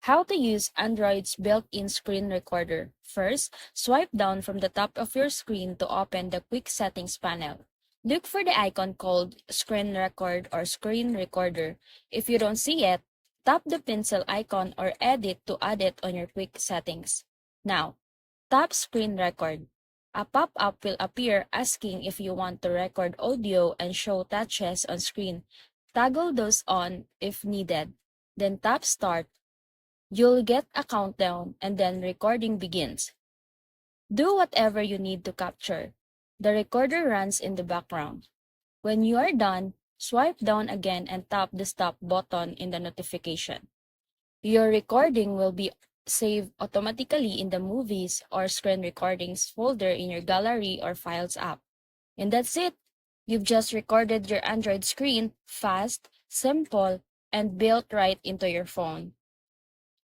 How to use Android's built-in screen recorder. First, swipe down from the top of your screen to open the quick settings panel. Look for the icon called Screen Record or Screen Recorder. If you don't see it, tap the pencil icon or edit to add it on your quick settings. Now, tap Screen Record. A pop-up will appear asking if you want to record audio and show touches on screen. Toggle those on if needed. Then tap Start. You'll get a countdown and then recording begins. Do whatever you need to capture. The recorder runs in the background. When you are done, swipe down again and tap the stop button in the notification. Your recording will be saved automatically in the Movies or Screen Recordings folder in your Gallery or Files app. And that's it. You've just recorded your Android screen fast, simple, and built right into your phone.